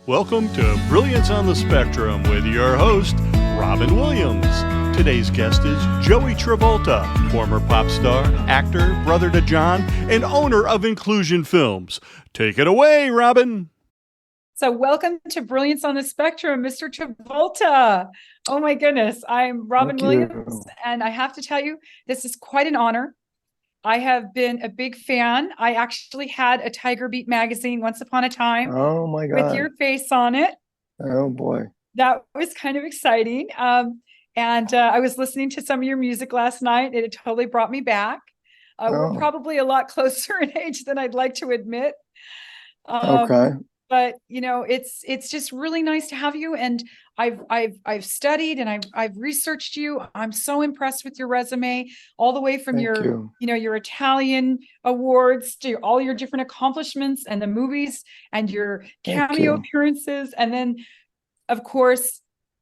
Welcome to Brilliance on the Spectrum with your host, Robin Williams. Today's guest is Joey Travolta, former pop star, actor, brother to John, and owner of Inclusion Films. Take it away, Robin. So welcome to Brilliance on the Spectrum, Mr. Travolta. Oh my goodness. I'm Robin Williams, and I have to tell you, this is quite an honor. I have been a big fan. I actually had a Tiger Beat magazine once upon a time. Oh my God. With your face on it. Oh boy. That was kind of exciting. I was listening to some of your music last night. It totally brought me back. We're probably a lot closer in age than I'd like to admit. Okay. But you know, it's just really nice to have you. And I've studied and I've researched you. I'm so impressed with your resume, all the way from your Italian awards to all your different accomplishments and the movies and your cameo appearances, and then of course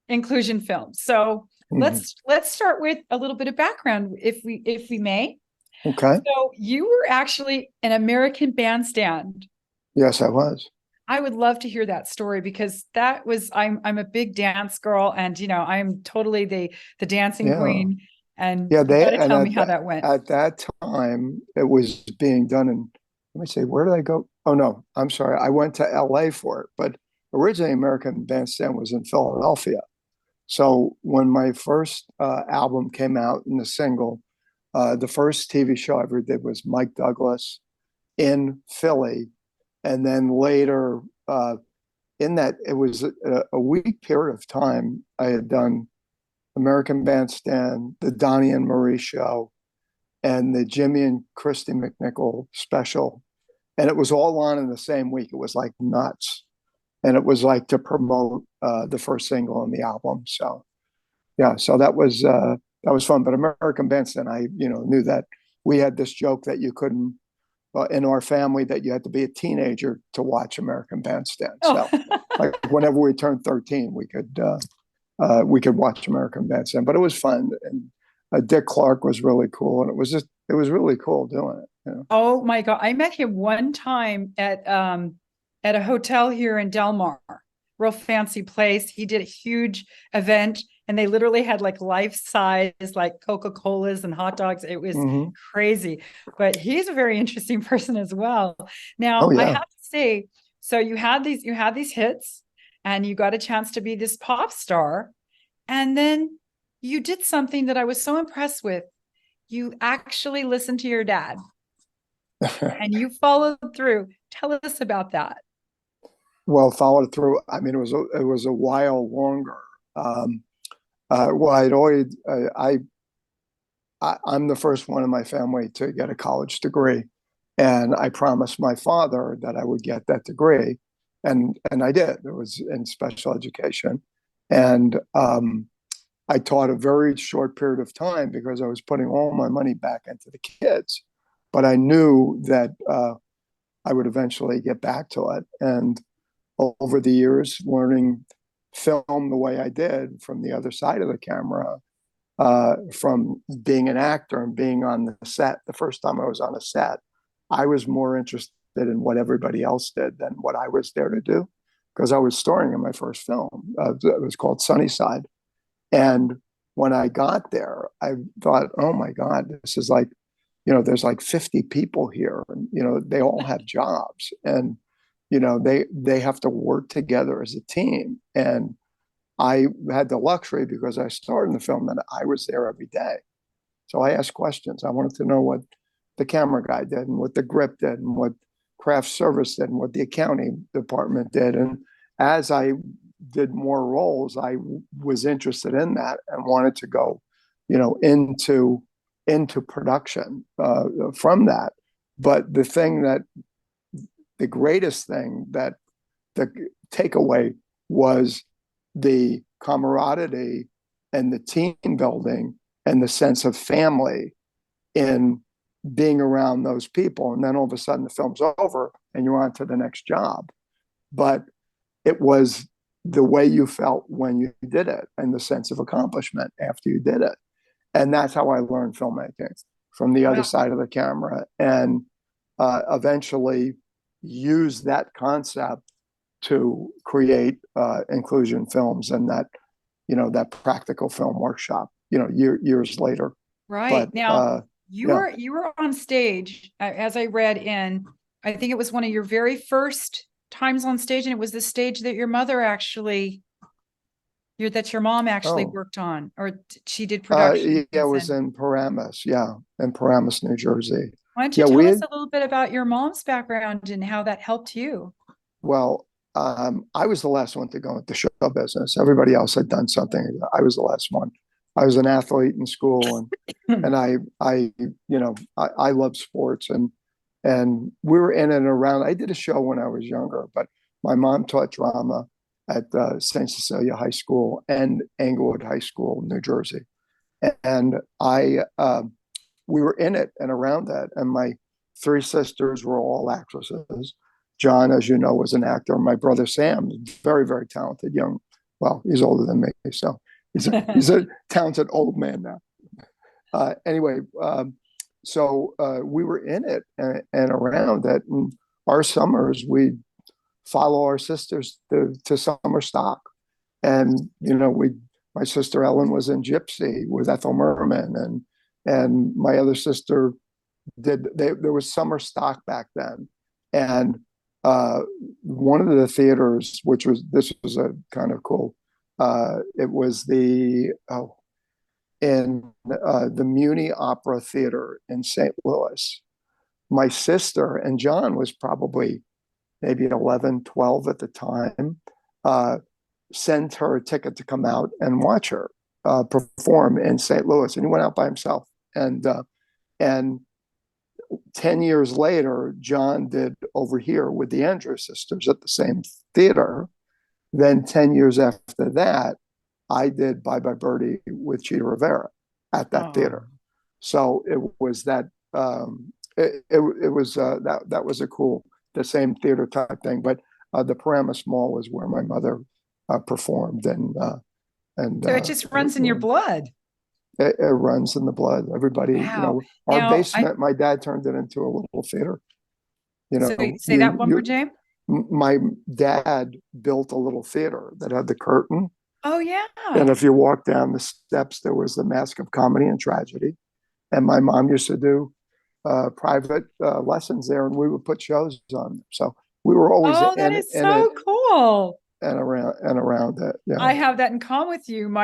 Inclusion Films. So let's start with a little bit of background, if we may. Okay. So you were actually an American Bandstand. Yes, I was. I would love to hear that story, because that was, I'm a big dance girl, and I'm totally the dancing queen. And you gotta tell me how that went. At that time, it was being done in, let me see, where did I go? Oh no, I'm sorry. I went to LA for it, but originally American Bandstand was in Philadelphia. So when my first album came out in the single, the first TV show I ever did was Mike Douglas in Philly. And then later, in that, it was a week period of time, I had done American Bandstand, the Donnie and Marie show, and the Jimmy and Christy McNichol special. And it was all on in the same week. It was like nuts. And it was like to promote the first single on the album. So, yeah, so that was fun. But American Bandstand, I knew that we had this joke that you couldn't, in our family, that you had to be a teenager to watch American Bandstand. So, like whenever we turned 13, we could watch American Bandstand. But it was fun, and Dick Clark was really cool, and it was really cool doing it. Oh my God, I met him one time at a hotel here in Del Mar, real fancy place. He did a huge event, and they literally had like life-size like Coca-Colas and hot dogs. It was crazy, but he's a very interesting person as well. Now, I have to say, so you had these hits, and you got a chance to be this pop star, and then you did something that I was so impressed with. You actually listened to your dad, and you followed through. Tell us about that. Well, followed through. I mean, it was a while longer. Well, I'm the first one in my family to get a college degree, and I promised my father that I would get that degree, and I did. It was in special education, and I taught a very short period of time because I was putting all my money back into the kids, but I knew that I would eventually get back to it. And over the years, learning film the way I did from the other side of the camera, from being an actor and being on the set. The first time I was on a set, I was more interested in what everybody else did than what I was there to do, because I was starring in my first film. It was called Sunnyside. And when I got there, I thought, oh my God, this is like, there's like 50 people here, and, they all have jobs, and, they have to work together as a team. And I had the luxury, because I starred in the film, that I was there every day. So I asked questions. I wanted to know what the camera guy did, and what the grip did, and what craft service did, and what the accounting department did. And as I did more roles, I was interested in that and wanted to go, into production from that. But the greatest thing, that the takeaway was the camaraderie and the team building and the sense of family in being around those people. And then all of a sudden the film's over and you're on to the next job. But it was the way you felt when you did it, and the sense of accomplishment after you did it. And that's how I learned filmmaking, from the other side of the camera, and eventually use that concept to create inclusion films and that, that practical film workshop, years later. Right. But Now, you yeah. were on stage, as I read in, I think it was one of your very first times on stage, and it was the stage that your mom actually Oh, worked on, or she did production. yeah, it was in Paramus. Yeah, in Paramus, New Jersey. Why don't you Yeah, tell us a little bit about your mom's background and how that helped you? well, I was the last one to go into show business. Everybody else had done something. I was the last one. I was an athlete in school, and I love sports, and we were in and around. I did a show when I was younger, but my mom taught drama at St. Cecilia High School and Englewood High School, New Jersey, and we were in it and around that. And my three sisters were all actresses. John, as you know, was an actor. My brother Sam, very, very talented young. Well, he's older than me, so he's a talented old man now. Anyway, so we were in it and around it. And our summers, we'd follow our sisters to summer stock. And, my sister Ellen was in Gypsy with Ethel Merman, and my other sister there was summer stock back then. And one of the theaters, this was a kind of cool, it was in the Muni Opera Theater in St. Louis. My sister, and John was probably maybe 11, 12 at the time, sent her a ticket to come out and watch her perform in St. Louis. And he went out by himself. And 10 years later, John did Over Here with the Andrews Sisters at the same theater. Then 10 years after that, I did Bye Bye Birdie with Cheetah Rivera at that theater. So it was that that was a cool, the same theater type thing. But the Paramus Mall was where my mother performed, and so it just runs in your blood. It runs in the blood. Everybody, Wow. Our basement. My dad turned it into a little theater. So say that one more, James. My dad built a little theater that had the curtain. Oh yeah. And if you walk down the steps, there was the Mask of Comedy and Tragedy, and my mom used to do private lessons there, and we would put shows on. So we were always that is so cool. And around that. Yeah. I have that in common with you.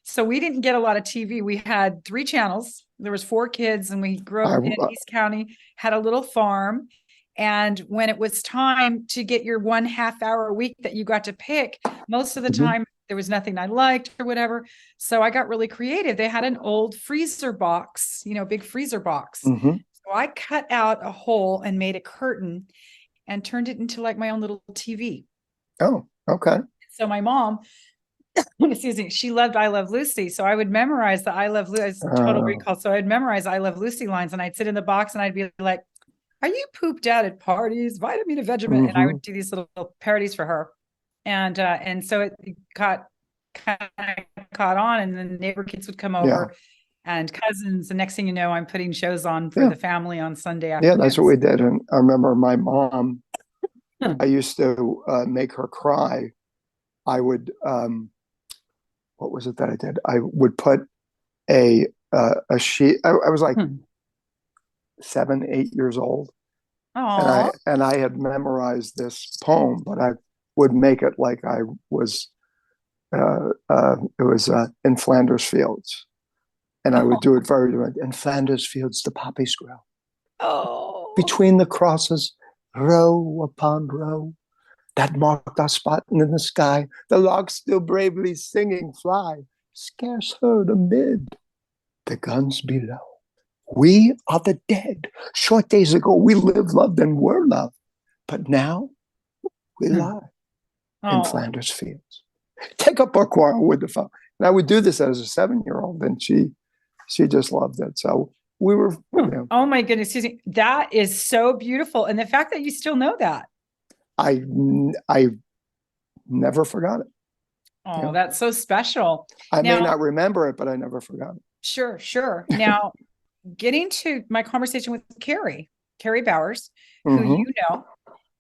So we didn't get a lot of TV. We had 3 channels. There was 4 kids, and we grew up in East County, had a little farm. And when it was time to get your 1.5 hour a week that you got to pick, most of the time there was nothing I liked or whatever. So I got really creative. They had an old freezer box, big freezer box. Mm-hmm. So I cut out a hole and made a curtain and turned it into like my own little TV. Oh, okay. So my mom, excuse me, she loved I Love Lucy. So I would memorize the I Love Lucy, total recall. So I'd memorize I Love Lucy lines, and I'd sit in the box and I'd be like, "Are you pooped out at parties? Vitamin a Vegemin?" And I would do these little parodies for her. And so it kind of caught on, and then neighbor kids would come over and cousins. The next thing you know, I'm putting shows on for the family on Sunday afternoons. Yeah, that's what we did. And I remember my mom, I used to make her cry. I would, what was it that I did? I would put a sheet. I was like 7, 8 years old. And I had memorized this poem, but I would make it like I was, it was in Flanders Fields. And I would do it very direct. In Flanders Fields, the poppies grow. Oh. Between the crosses, row upon row, that marked our spot in the sky. The larks still bravely singing fly, scarce heard amid the guns below. We are the dead. Short days ago, we lived, loved, and were loved. But now, we lie in Flanders Fields. Take up our quarrel with the foe. And I would do this as a 7-year-old, and she just loved it. So we were. Oh my goodness, excuse me. That is so beautiful, and the fact that you still know that. I never forgot it. Oh, that's so special. I may not remember it, but I never forgot it. Sure. Now, getting to my conversation with Carrie Bowers, who you know,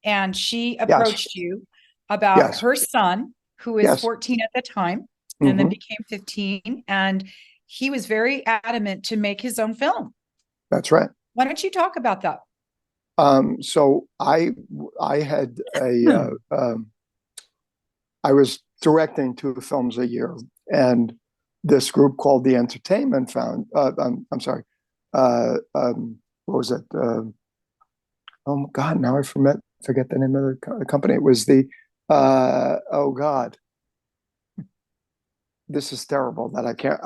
and she approached you about Yes. her son, who is Yes. 14 at the time, and then Mhm. became 15. And he was very adamant to make his own film. That's right. Why don't you talk about that? So I had I was directing 2 films a year, and this group called the Entertainment Found. I'm sorry. What was it? Oh God, now I forget the name of the company. It was the oh God, this is terrible that I can't.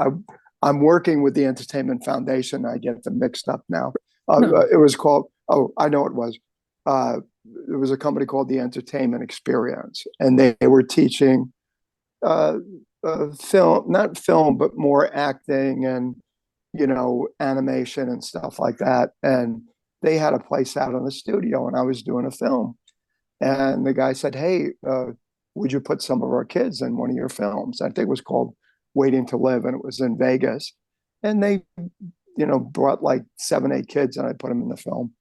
I'm working with the Entertainment Foundation. I get them mixed up now. It was called. Oh, I know it was. Uh, it was a company called the Entertainment Experience, and they were teaching uh, film, not film, but more acting and animation and stuff like that. And they had a place out in the studio, and I was doing a film. And the guy said, "Hey, would you put some of our kids in one of your films?" I think it was called Waiting to Live, and it was in Vegas. And they, brought like 7, 8 kids, and I put them in the film.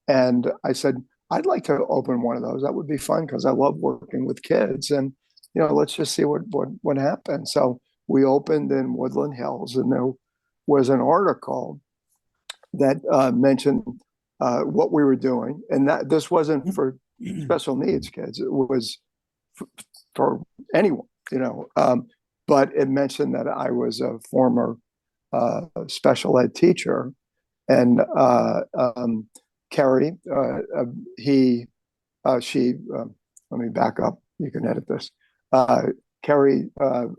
And I said, "I'd like to open one of those. That would be fun because I love working with kids. And let's just see what happens." So we opened in Woodland Hills, and there was an article that mentioned what we were doing, and that this wasn't for special needs kids; it was for anyone. But it mentioned that I was a former special ed teacher, and Carrie, she. Let me back up. You can edit this. Carrie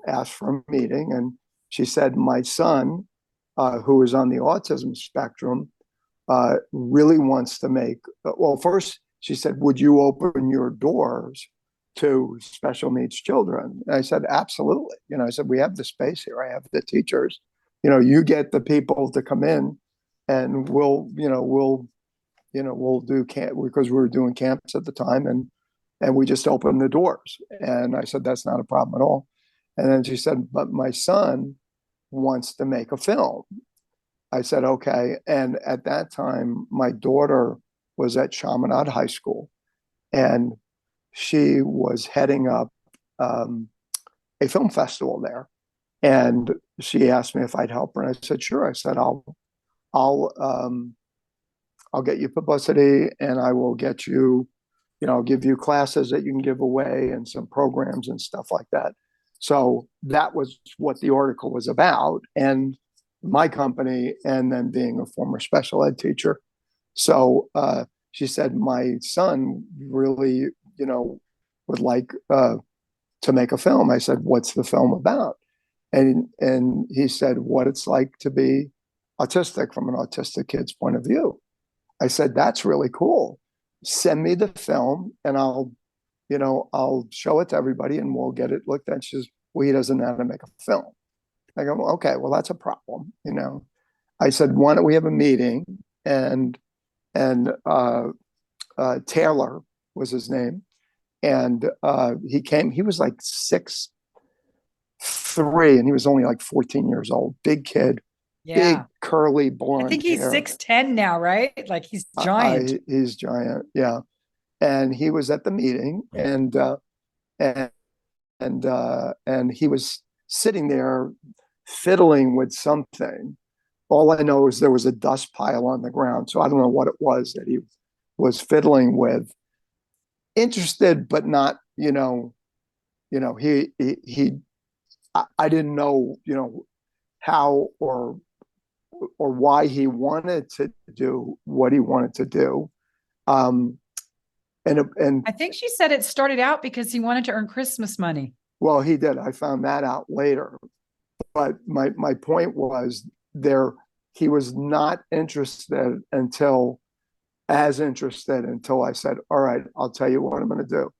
asked for a meeting, and she said, "My son, who is on the autism spectrum, really wants to make." Well, first she said, "Would you open your doors to special needs children?" And I said, "Absolutely." I said, "We have the space here. I have the teachers. You get the people to come in, and we'll do camp because we were doing camps at the time, and we just opened the doors." And I said, "That's not a problem at all." And then she said, "But my son wants to make a film." I said, "Okay." And at that time, my daughter was at Chaminade High School, and she was heading up a film festival there. And she asked me if I'd help her, and I said, "Sure." I said, I'll I'll get you publicity, and I will get you, I'll give you classes that you can give away and some programs and stuff like that." So that was what the article was about, and my company, and then being a former special ed teacher. So she said, "My son really, would like to make a film." I said, "What's the film about?" And he said, "What it's like to be autistic from an autistic kid's point of view." I said, "That's really cool. Send me the film, and I'll show it to everybody, and we'll get it looked at." She says, "Well, he doesn't know how to make a film." I go, "Well, okay, well, that's a problem. I said, "Why don't we have a meeting?" And Taylor was his name, and he came. He was like 6'3", and he was only like 14 years old. Big kid, big Yeah. curly I blonde think he's hair. 6'10" now, right? Like he's giant. He's giant, yeah. And he was at the meeting, and and he was sitting there fiddling with something. All I know is there was a dust pile on the ground, so I don't know what it was that he was fiddling with. Interested, but not, he I didn't know, how or why he wanted to do what he wanted to do. Um, and I think she said it started out because he wanted to earn Christmas money. well, he did. I found that out later. But my point was he was not as interested until I said, "All right, I'll tell you what I'm going to do.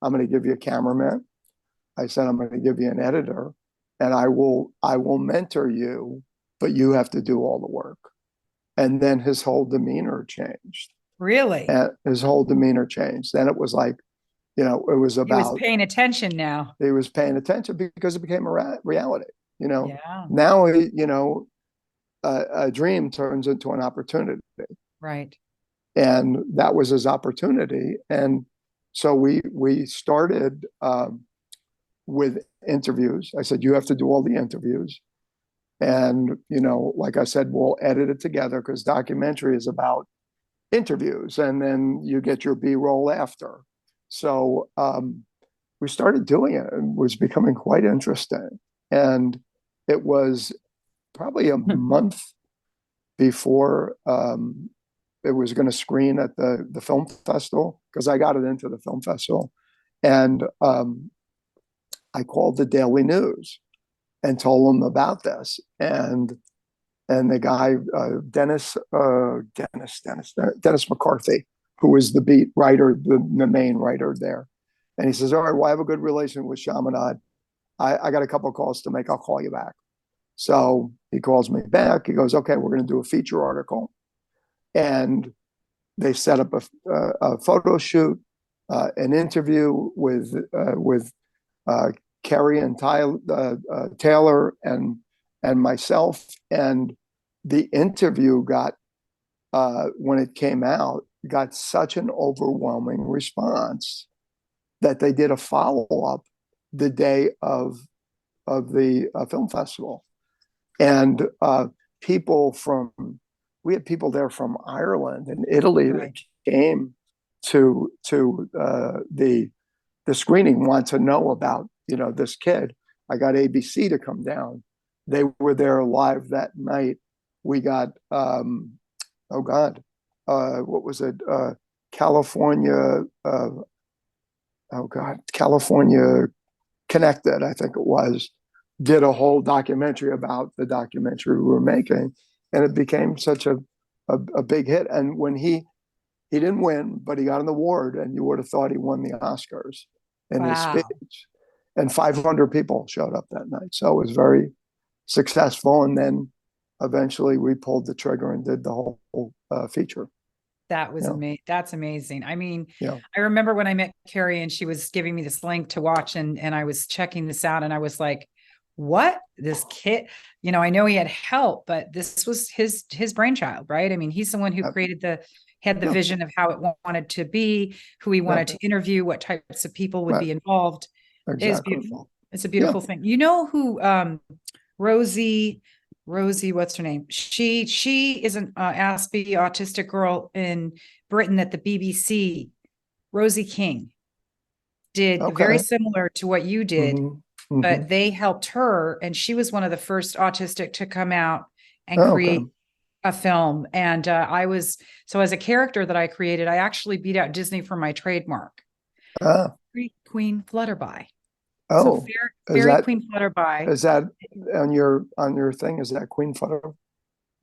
I'm going to give you a cameraman." I said, "I'm going to give you an editor, and I will mentor you, but you have to do all the work." And then his whole demeanor changed. Really? And his whole demeanor changed. Then it was like, it was He was about paying attention now. he was paying attention because it became a reality. Yeah. Now, a dream turns into an opportunity. Right. And that was his opportunity. And So we started with interviews. I said, you have to do all the interviews. And, like I said, we'll edit it together because documentary is about interviews and then you get your B-roll after. So we started doing it and it was becoming quite interesting. And it was probably a month before it was going to screen at the film festival, because I got it into the film festival. And I called the Daily News and told them about this. And the guy, Dennis McCarthy, who was the beat writer, the main writer there. And he says, all right, well, I have a good relation with Chaminade. I got a couple of calls to make. I'll call you back. So he calls me back. He goes, okay, we're going to do a feature article. And they set up a photo shoot, an interview with Kerry and Taylor and myself. And the interview got, when it came out, got such an overwhelming response that they did a follow-up the day of the film festival. And we had people there from Ireland and Italy that came to the screening, want to know about this kid. I got ABC to come down. They were there live that night. We got what was it? California. California Connected, I think it was, did a whole documentary about the documentary we were making, and it became such a big hit. And when he didn't win, but he got an award, and you would have thought he won the Oscars in his speech. And 500 people showed up that night, so it was very successful. And then eventually we pulled the trigger and did the whole feature. That was amazing. That's amazing. I mean, Yeah. I remember when I met Carrie and she was giving me this link to watch, and I was checking this out, and I was like, what? This kid, I know he had help, but this was his brainchild, right? I mean, he's the one who had the vision of how it wanted to be, who he wanted to interview, what types of people would be involved. Exactly. It's beautiful. It's a beautiful thing. You know who Rosie, what's her name? She is an Aspie autistic girl in Britain at the BBC. Rosie King did very similar to what you did, but they helped her, and she was one of the first autistic to come out and create a film. And so as a character that I created, I actually beat out Disney for my trademark. Queen Flutterby. Oh, so Fairy Queen Flutterby. Is that on your thing? Is that Queen Flutterby?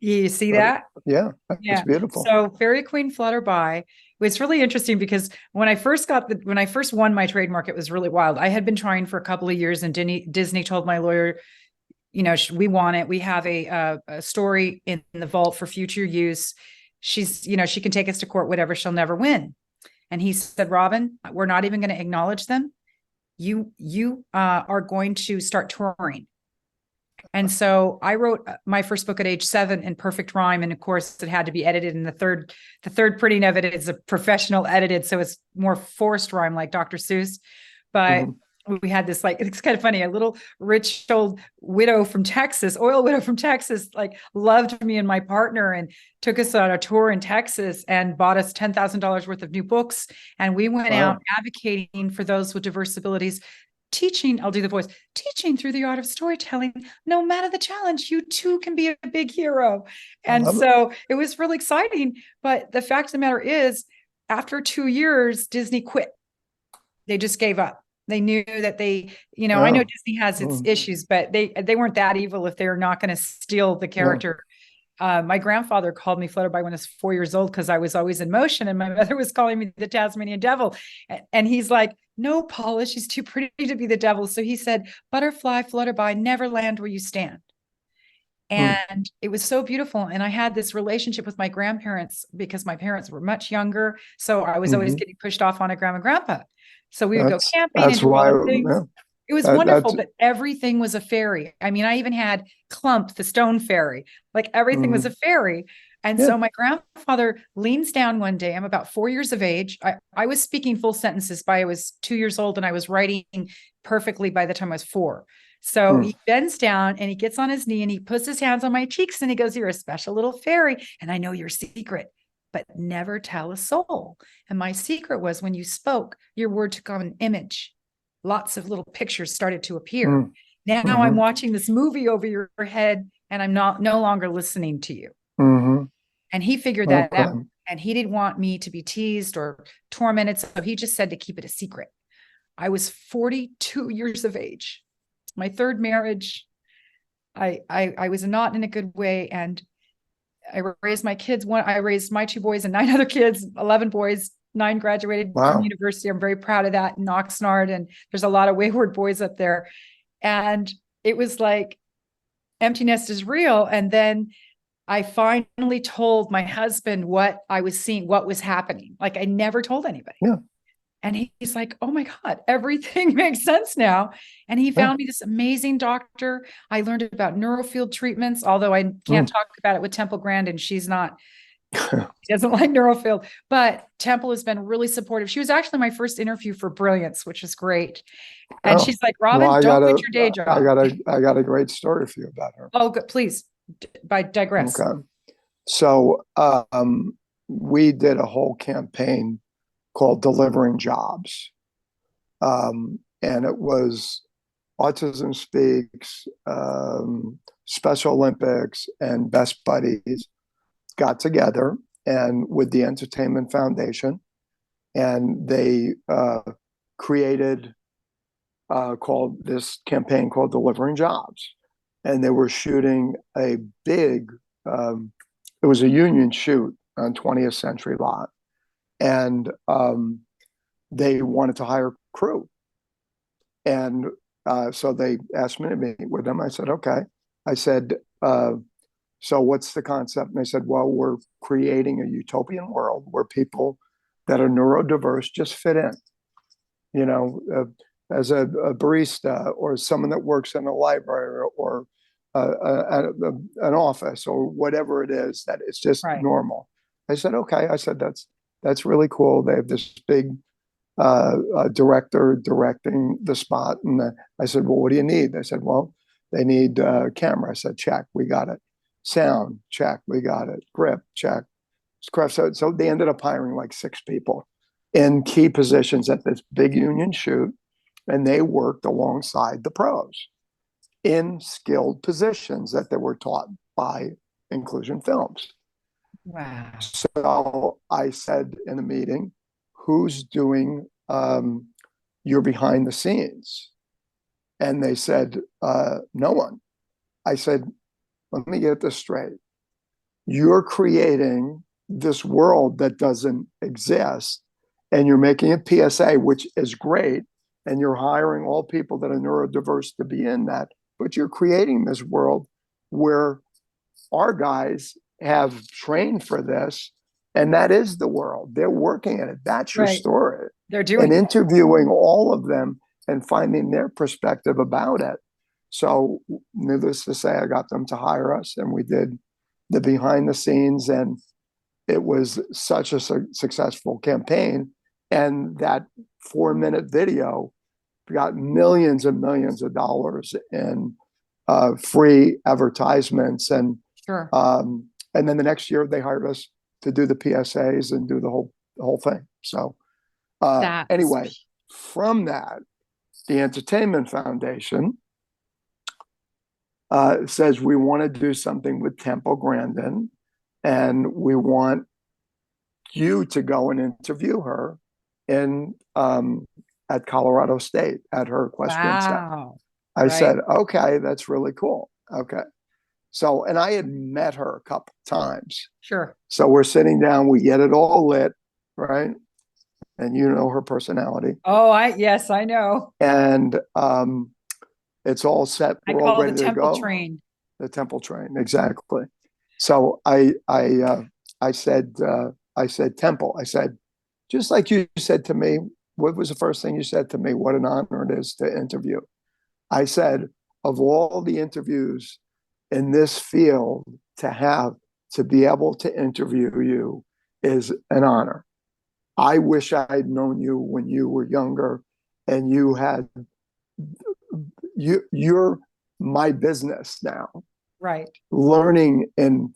You see that? Yeah, it's beautiful. So Fairy Queen Flutterby. It's really interesting because when I first won my trademark, it was really wild. I had been trying for a couple of years, and Disney told my lawyer, we want it. We have a story in the vault for future use. She's, she can take us to court, whatever. She'll never win. And he said, Robin, we're not even going to acknowledge them. You are going to start touring. And so I wrote my first book at age 7 in perfect rhyme. And of course it had to be edited. And the third printing of it is a professional edited. So it's more forced rhyme like Dr. Seuss. But we had this, it's kind of funny, a little rich old widow from Texas, oil widow from Texas, loved me and my partner and took us on a tour in Texas and bought us $10,000 worth of new books. And we went out advocating for those with diverse abilities, teaching, I'll do the voice, teaching through the art of storytelling. No matter the challenge, you too can be a big hero. And so it was really exciting. But the fact of the matter is, after 2 years, Disney quit. They just gave up. They knew that I know Disney has its issues, but they weren't that evil if they're not going to steal the character. My grandfather called me Flutterby when I was 4 years old because I was always in motion, and my mother was calling me the Tasmanian devil. And he's like, no, Paula, she's too pretty to be the devil. So he said, butterfly, Flutterby, never land where you stand. And it was so beautiful. And I had this relationship with my grandparents because my parents were much younger. So I was always getting pushed off on a grandma and grandpa. So we would go camping and do all the things. It was wonderful, but everything was a fairy. I mean, I even had Clump, the stone fairy. Everything was a fairy. And so my grandfather leans down one day. I'm about 4 years of age. I was speaking full sentences by I was 2 years old, and I was writing perfectly by the time I was 4. So he bends down and he gets on his knee and he puts his hands on my cheeks and he goes, "You're a special little fairy. And I know your secret, but never tell a soul." And my secret was, when you spoke, your word took on an image. Lots of little pictures started to appear. Now I'm watching this movie over your head and I'm no longer listening to you. And he figured that out. And he didn't want me to be teased or tormented. So he just said to keep it a secret. I was 42 years of age. My third marriage. I was not in a good way. And I raised my kids. I raised my 2 boys and 9 other kids, 11 boys, 9 graduated from university. I'm very proud of that in Oxnard. And there's a lot of wayward boys up there. And it was like, empty nest is real. And then I finally told my husband what I was seeing, what was happening. Like, I never told anybody. And he's like, "Oh my God, everything makes sense now." And he found me this amazing doctor. I learned about neurofield treatments, although I can't talk about it with Temple Grandin. She's not, she doesn't like neurofield, but Temple has been really supportive. She was actually my first interview for Brilliance, which is great. And she's like, "Robin, don't quit your day job." I got a great story for you about her. Oh, good. Please digress. Okay. So we did a whole campaign called Delivering Jobs. And it was Autism Speaks, Special Olympics, and Best Buddies got together and with the Entertainment Foundation, and they created called this campaign called Delivering Jobs. And they were shooting a big, it was a union shoot on 20th Century Lot. And they wanted to hire crew. And so they asked me to meet with them. I said, okay. I said, so what's the concept? And they said, well, we're creating a utopian world where people that are neurodiverse just fit in, you know, as a barista or someone that works in a library or an office or whatever it is, that it's just normal. I said, okay. I said, that's really cool. They have this big director directing the spot. And I said, well, what do you need? They said, well, they need camera. I said, check, we got it. Sound, check, we got it. Grip, check. So they ended up hiring like 6 people in key positions at this big union shoot. And they worked alongside the pros in skilled positions that they were taught by Inclusion Films. Wow. So I said in a meeting, who's doing your behind the scenes? And they said, no one. I said, let me get this straight. You're creating this world that doesn't exist, and you're making a PSA, which is great, and you're hiring all people that are neurodiverse to be in that, but you're creating this world where our guys have trained for this, and that is the world. They're working at it. That's your story. They're doing and interviewing all of them and finding their perspective about it. So needless to say, I got them to hire us, and we did the behind the scenes, and it was such a successful campaign. And that 4-minute video got millions and millions of dollars in free advertisements. And and then the next year they hired us to do the PSAs and do the whole thing. So anyway, from that, the Entertainment Foundation says we want to do something with Temple Grandin, and we want you to go and interview her in at Colorado State at her equestrian center. I said, okay, that's really cool. Okay. So, and I had met her a couple times. Sure. So we're sitting down, we get it all lit, right? And you know her personality. Oh, yes, I know. And it's all set. We're all ready to go. Train. The Temple Train, exactly. So I said, Temple. I said, just like you said to me, what was the first thing you said to me? What an honor it is to interview. I said, of all the interviews in this field to have to be able to interview you is an honor. I wish I had known you when you were younger, and you're my business now. Right. Learning in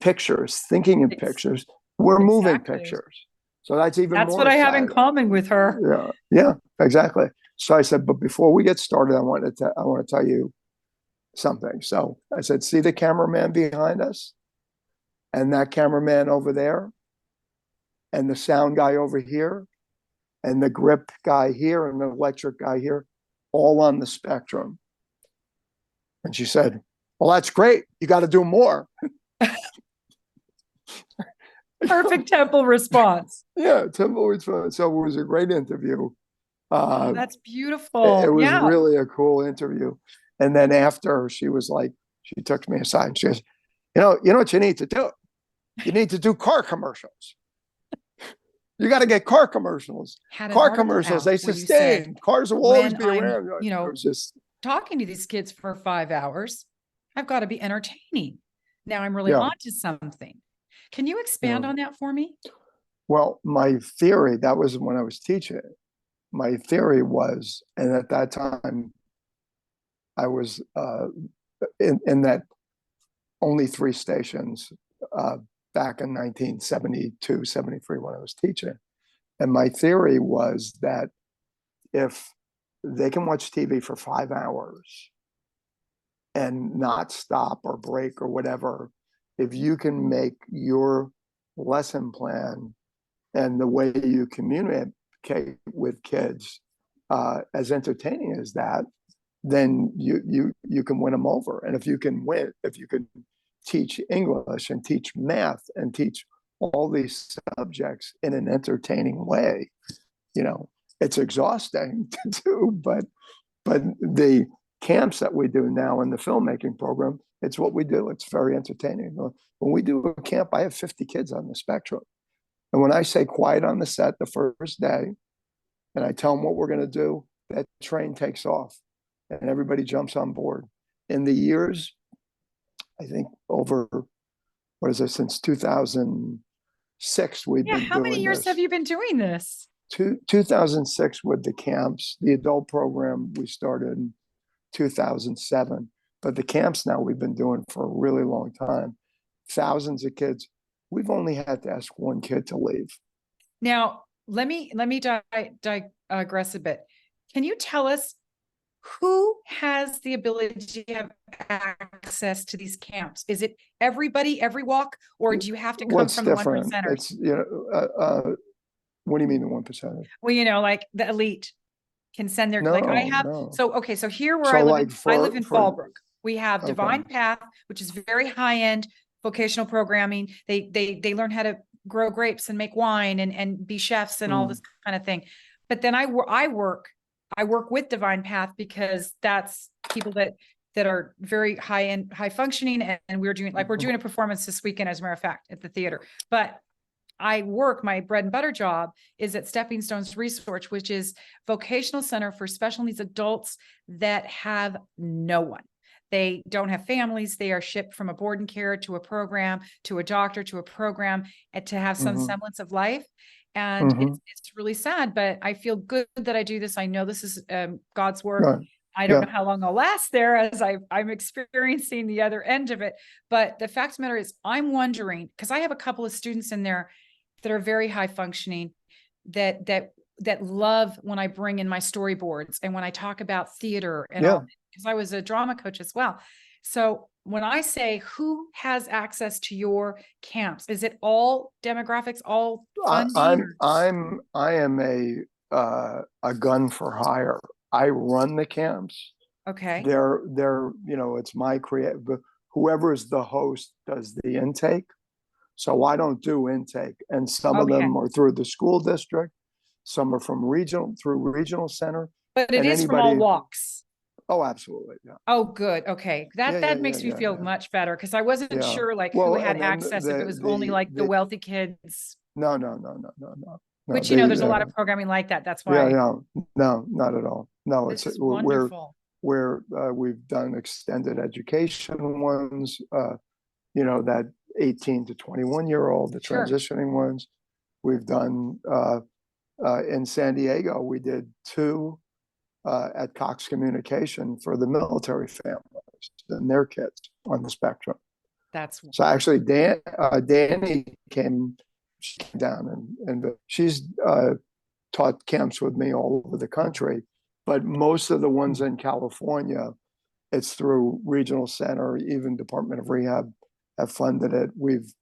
pictures, thinking in pictures. We're moving pictures. So that's even more. That's what I have in common with her. Yeah, exactly. So I said, but before we get started, I want to tell you something. So I said, see the cameraman behind us, and that cameraman over there, and the sound guy over here, and the grip guy here, and the electric guy here, all on the spectrum. And she said, well, that's great. You got to do more. Perfect Temple response. Yeah, Temple response. So it was a great interview. Oh, that's beautiful. It was really a cool interview. And then after, she took me aside and she goes, you know what you need to do? You need to do car commercials. You got to get car commercials. Car commercials, they sustain. Cars will always be around. You know, just talking to these kids for 5 hours, I've got to be entertaining. Now I'm really onto something. Can you expand on that for me? Well, my theory, that was when I was teaching it. My theory was, and at that time, I was in that only 3 stations back in 1972, 73 when I was teaching. And my theory was that if they can watch TV for 5 hours and not stop or break or whatever, if you can make your lesson plan and the way you communicate with kids as entertaining as that, then you can win them over. And if you can teach English and teach math and teach all these subjects in an entertaining way, it's exhausting to do, but the camps that we do now in the filmmaking program, it's what we do. It's very entertaining. When we do a camp, I have 50 kids on the spectrum. And when I say quiet on the set the first day, and I tell them what we're going to do, that train takes off and everybody jumps on board. In the years, I think since 2006, we've been doing this. How many years have you been doing this? 2006 with the camps. The adult program we started in 2007. But the camps now we've been doing for a really long time. Thousands of kids. We've only had to ask one kid to leave. Now, let me digress a bit. Can you tell us who has the ability to have access to these camps? Is it everybody, every walk, or do you have to come from the 1%ers? It's, what do you mean the 1%ers? Well, like the elite can send their, like I have. No. So here where I live, I live in Fallbrook. We have Divine Path, which is very high end vocational programming. They learn how to grow grapes and make wine and be chefs and all this kind of thing. But then I work with Divine Path because that's people that are very high end, high functioning. And we're doing a performance this weekend, as a matter of fact, at the theater. But my bread and butter job is at Stepping Stones Resource, which is vocational center for special needs adults that have no one. They don't have families. They are shipped from a board and care to a program, to a doctor, to a program, and to have some semblance of life. And it's really sad, but I feel good that I do this. I know this is God's work. Right. I don't know how long I'll last there as I'm experiencing the other end of it. But the fact of the matter is, I'm wondering, because I have a couple of students in there that are very high functioning, that love when I bring in my storyboards and when I talk about theater and all, because I was a drama coach as well. So when I say who has access to your camps, is it all demographics, all funding? I am a gun for hire. I run the camps. Okay. They're it's my creative. Whoever is the host does the intake. So I don't do intake, and some of them are through the school district. Some are from regional center. But it is from all walks. Oh, absolutely. Yeah. Oh, good. Okay. That makes me feel much better, because I wasn't sure who had access, if it was only like the wealthy kids. No. Which, there's a lot of programming like that. That's why. No, not at all. No, it's wonderful. We've done extended education ones, that 18 to 21-year-old, the Sure. transitioning ones. We've done in San Diego, we did 2 at Cox Communication for the military families and their kids on the spectrum. That's So actually, Danny came down and she's taught camps with me all over the country, but most of the ones in California, it's through Regional Center, even Department of Rehab have funded it. We've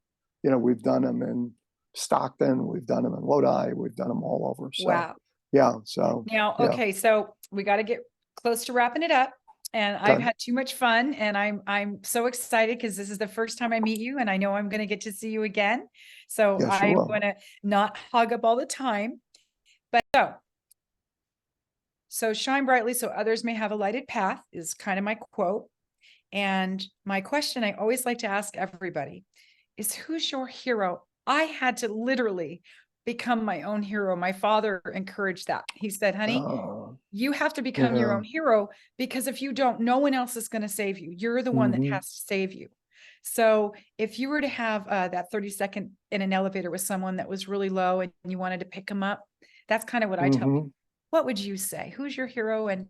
done them in Stockton, we've done them in Lodi, we've done them all over. So, wow. yeah. So Now, yeah. okay, so we got to get close to wrapping it up. And I've Done. had too much fun, and I'm so excited because this is the first time I meet you, and I know I'm going to get to see you again. So Yes, you I'm will. going to not hog up all the time. But so shine brightly so others may have a lighted path is kind of my quote. And my question I always like to ask everybody is, who's your hero? I had to literally become my own hero. My father encouraged that. He said, honey, you have to become your own hero, because if you don't, no one else is going to save you. You're the one that has to save you. So if you were to have that 30-second in an elevator with someone that was really low and you wanted to pick them up, that's kind of what I tell people. What would you say? Who's your hero and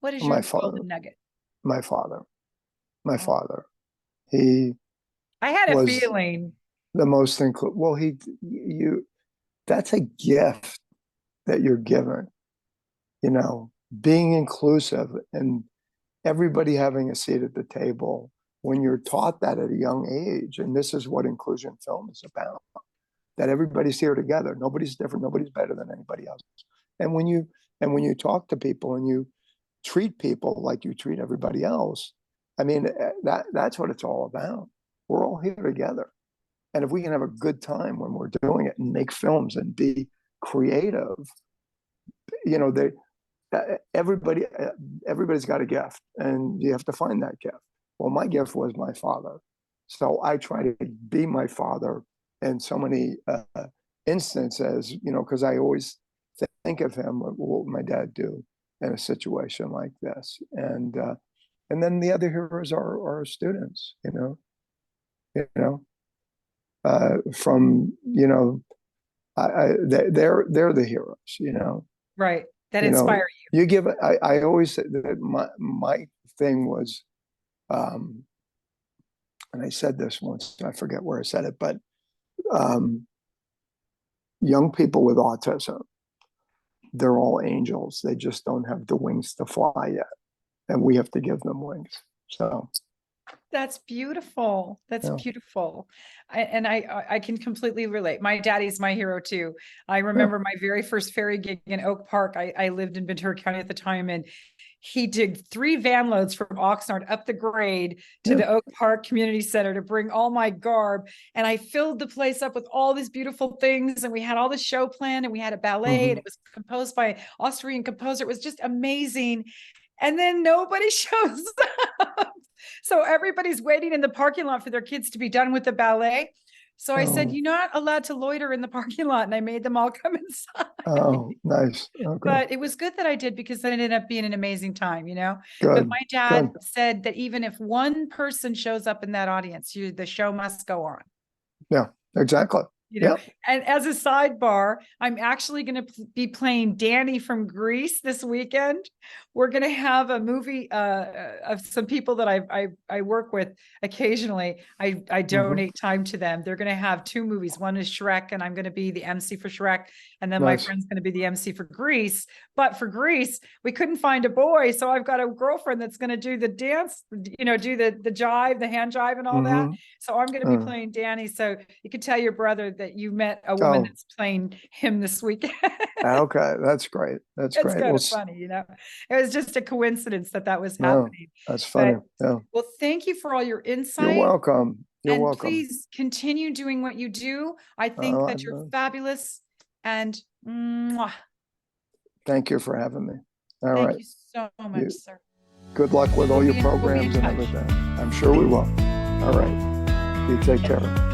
what is your golden nugget? My father. My father. He I had a was feeling. the most well, that's a gift that you're given, being inclusive and everybody having a seat at the table. When you're taught that at a young age, and this is what inclusion film is about, that everybody's here together. Nobody's different. Nobody's better than anybody else. And when you talk to people and you treat people like you treat everybody else, I mean, that's what it's all about. We're all here together. And if we can have a good time when we're doing it and make films and be creative, everybody's got a gift, and you have to find that gift. Well, my gift was my father. So I try to be my father in so many instances, because I always think of him, what would my dad do in a situation like this? And then the other heroes are our students, from, they're the heroes, Right. That inspire you. You give, I always said that my thing was, and I said this once, I forget where I said it, but young people with autism, they're all angels. They just don't have the wings to fly yet. And we have to give them wings. So that's beautiful. That's beautiful. I can completely relate. My daddy's my hero too. I remember my very first ferry gig in Oak Park. I lived in Ventura County at the time, and he did 3 van loads from Oxnard up the grade to the Oak Park Community Center to bring all my garb. And I filled the place up with all these beautiful things. And we had all the show planned, and we had a ballet, and it was composed by an Austrian composer. It was just amazing. And then nobody shows up. So everybody's waiting in the parking lot for their kids to be done with the ballet. So I said, you're not allowed to loiter in the parking lot. And I made them all come inside. Oh, nice. Okay. But it was good that I did, because it ended up being an amazing time, Good. But my dad said that even if one person shows up in that audience, the show must go on. Yeah, exactly. And as a sidebar, I'm actually going to be playing Danny from Greece this weekend. We're going to have a movie of some people that I work with occasionally. I donate time to them. They're going to have 2 movies. One is Shrek, and I'm going to be the MC for Shrek. And then my friend's going to be the MC for Greece. But for Greece, we couldn't find a boy. So I've got a girlfriend that's going to do the dance, do the jive, the hand jive and all that. So I'm going to be playing Danny. So you could tell your brother that you met a woman that's playing him this weekend. Okay, that's great. That's great. Kind of funny, It was just a coincidence that was happening. That's funny. Well, thank you for all your insight. You're welcome. You're welcome. Please continue doing what you do. I think that you're fabulous. And thank you for having me. Thank you so much, sir. Good luck with all your programs and everything. I'm sure we will. All right. You take care.